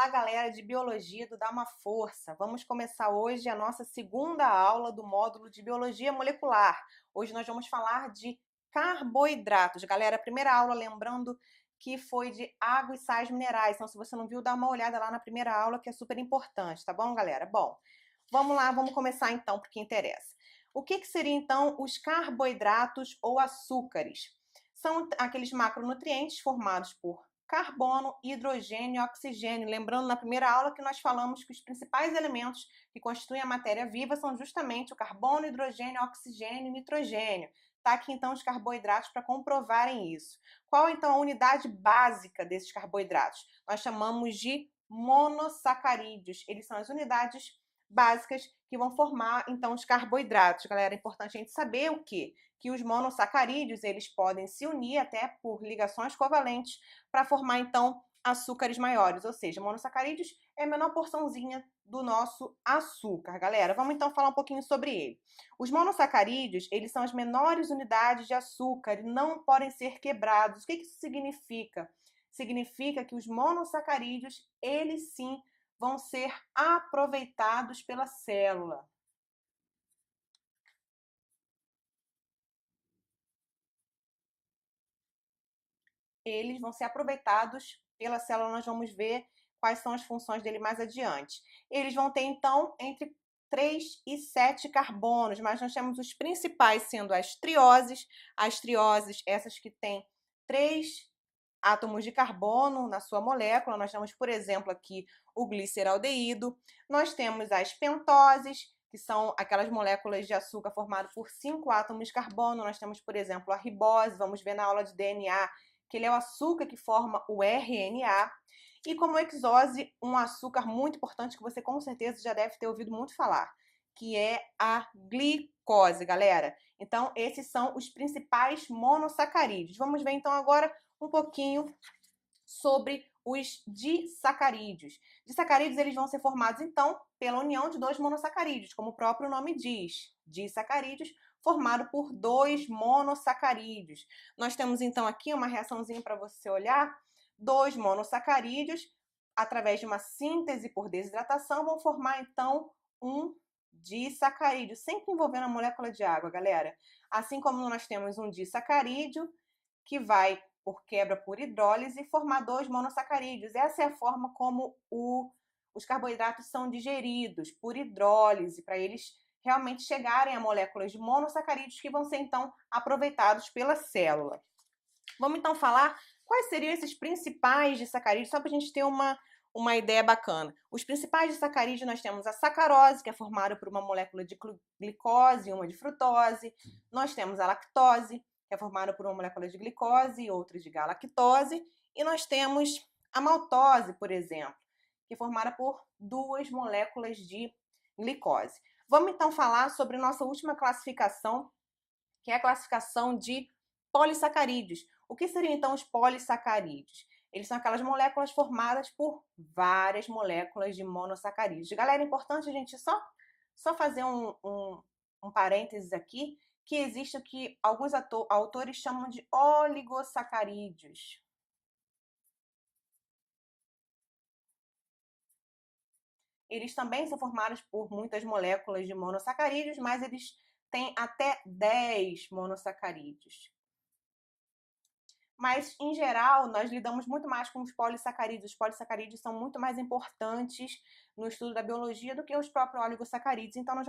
Olá, galera de Biologia do Dá Uma Força. Vamos começar hoje a nossa segunda aula do módulo de Biologia Molecular. Hoje nós vamos falar de carboidratos. Galera, a primeira aula, lembrando que foi de água e sais minerais. Então, se você não viu, dá uma olhada lá na primeira aula, que é super importante, tá bom, galera? Bom, vamos lá, vamos começar então, porque interessa. O que seriam, então, os carboidratos ou açúcares? São aqueles macronutrientes formados por carbono, hidrogênio e oxigênio. Lembrando na primeira aula que nós falamos que os principais elementos que constituem a matéria viva são justamente o carbono, hidrogênio, oxigênio e nitrogênio. Tá aqui então os carboidratos para comprovarem isso. Qual então a unidade básica desses carboidratos? Nós chamamos de monossacarídeos. Eles são as unidades básicas que vão formar então os carboidratos. Galera, é importante a gente saber o quê? Que os monossacarídeos, eles podem se unir até por ligações covalentes para formar então açúcares maiores, ou seja, monossacarídeos é a menor porçãozinha do nosso açúcar, galera. Vamos então falar um pouquinho sobre ele. Os monossacarídeos, eles são as menores unidades de açúcar e não podem ser quebrados. O que isso significa? Significa que os monossacarídeos, eles sim vão ser aproveitados pela célula. Eles vão ser aproveitados pela célula, nós vamos ver quais são as funções dele mais adiante. Eles vão ter, então, entre 3 e 7 carbonos, mas nós temos os principais sendo as trioses, essas que têm 3 átomos de carbono na sua molécula. Nós temos, por exemplo, aqui o gliceraldeído. Nós temos as pentoses, que são aquelas moléculas de açúcar formadas por 5 átomos de carbono. Nós temos, por exemplo, a ribose, vamos ver na aula de DNA, que ele é o açúcar que forma o RNA. E como hexose, um açúcar muito importante que você com certeza já deve ter ouvido muito falar, que é a glicose, galera. Então, esses são os principais monossacarídeos. Vamos ver então agora um pouquinho sobre os disacarídeos. Disacarídeos, eles vão ser formados então pela união de dois monossacarídeos, como o próprio nome diz. Disacarídeos formado por dois monossacarídeos. Nós temos então aqui uma reaçãozinha para você olhar. Dois monossacarídeos, através de uma síntese por desidratação, vão formar então um disacarídeo, sempre envolvendo a molécula de água, galera. Assim como nós temos um disacarídeo que vai por quebra por hidrólise formar dois monossacarídeos. Essa é a forma como os carboidratos são digeridos, por hidrólise, para eles realmente chegarem a moléculas de monossacarídeos que vão ser então aproveitados pela célula. Vamos então falar quais seriam esses principais disacarídeos, só para a gente ter uma ideia bacana. Os principais disacarídeos, nós temos a sacarose, que é formada por uma molécula de glicose e uma de frutose. Nós temos a lactose, que é formada por uma molécula de glicose e outra de galactose. E nós temos a maltose, por exemplo, que é formada por duas moléculas de glicose. Vamos então falar sobre nossa última classificação, que é a classificação de polissacarídeos. O que seriam então os polissacarídeos? Eles são aquelas moléculas formadas por várias moléculas de monossacarídeos. Galera, é importante a gente só fazer um parênteses aqui, que existe o que alguns autores chamam de oligossacarídeos. Eles também são formados por muitas moléculas de monossacarídeos, mas eles têm até 10 monossacarídeos. Mas, em geral, nós lidamos muito mais com os polissacarídeos. Os polissacarídeos são muito mais importantes no estudo da biologia do que os próprios oligossacarídeos. Então, nós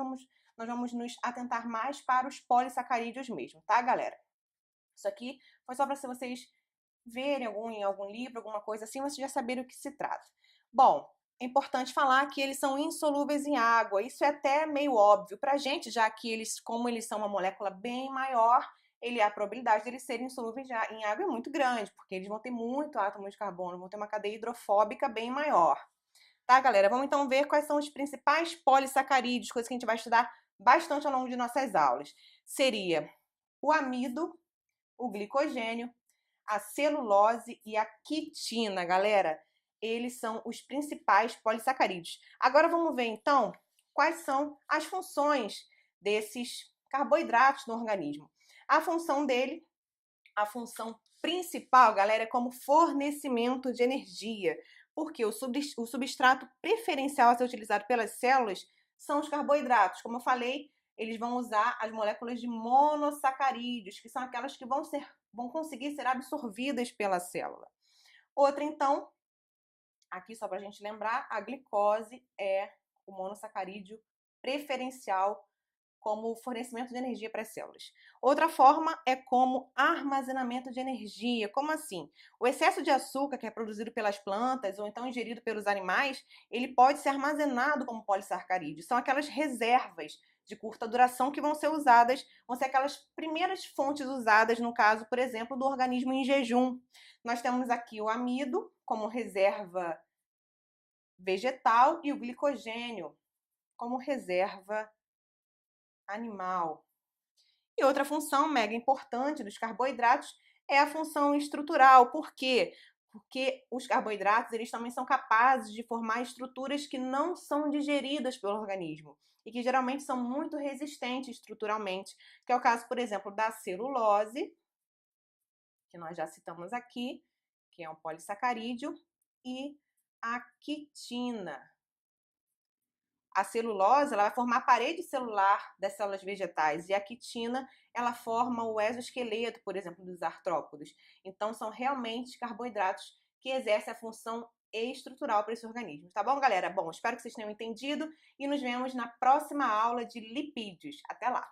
vamos nos atentar mais para os polissacarídeos mesmo, tá, galera? Isso aqui foi só para se vocês verem em algum livro, alguma coisa assim, vocês já saberem o que se trata. Bom, é importante falar que eles são insolúveis em água. Isso é até meio óbvio para a gente, já que como eles são uma molécula bem maior, a probabilidade deles serem insolúveis em água é muito grande, porque eles vão ter muito átomo de carbono, vão ter uma cadeia hidrofóbica bem maior. Tá, galera? Vamos então ver quais são os principais polissacarídeos, coisas que a gente vai estudar bastante ao longo de nossas aulas. Seria o amido, o glicogênio, a celulose e a quitina, galera. Eles são os principais polissacarídeos. Agora vamos ver então quais são as funções desses carboidratos no organismo. A função dele, a função principal, galera, é como fornecimento de energia. Porque o substrato preferencial a ser utilizado pelas células são os carboidratos. Como eu falei, eles vão usar as moléculas de monossacarídeos, que são aquelas que vão conseguir ser absorvidas pela célula. Outra, então, aqui só para a gente lembrar, a glicose é o monossacarídeo preferencial como fornecimento de energia para as células. Outra forma é como armazenamento de energia. Como assim? O excesso de açúcar que é produzido pelas plantas ou então ingerido pelos animais, ele pode ser armazenado como polissacarídeo. São aquelas reservas de curta duração que vão ser usadas, vão ser aquelas primeiras fontes usadas, no caso, por exemplo, do organismo em jejum. Nós temos aqui o amido como reserva vegetal e o glicogênio como reserva animal. E outra função mega importante dos carboidratos é a função estrutural. Por quê? Porque os carboidratos, eles também são capazes de formar estruturas que não são digeridas pelo organismo e que geralmente são muito resistentes estruturalmente, que é o caso, por exemplo, da celulose, que nós já citamos aqui, que é um polissacarídeo, e a quitina. A celulose, ela vai formar a parede celular das células vegetais e a quitina, ela forma o exoesqueleto, por exemplo, dos artrópodos. Então, são realmente carboidratos que exercem a função estrutural para esse organismo. Tá bom, galera? Bom, espero que vocês tenham entendido e nos vemos na próxima aula de lipídios. Até lá!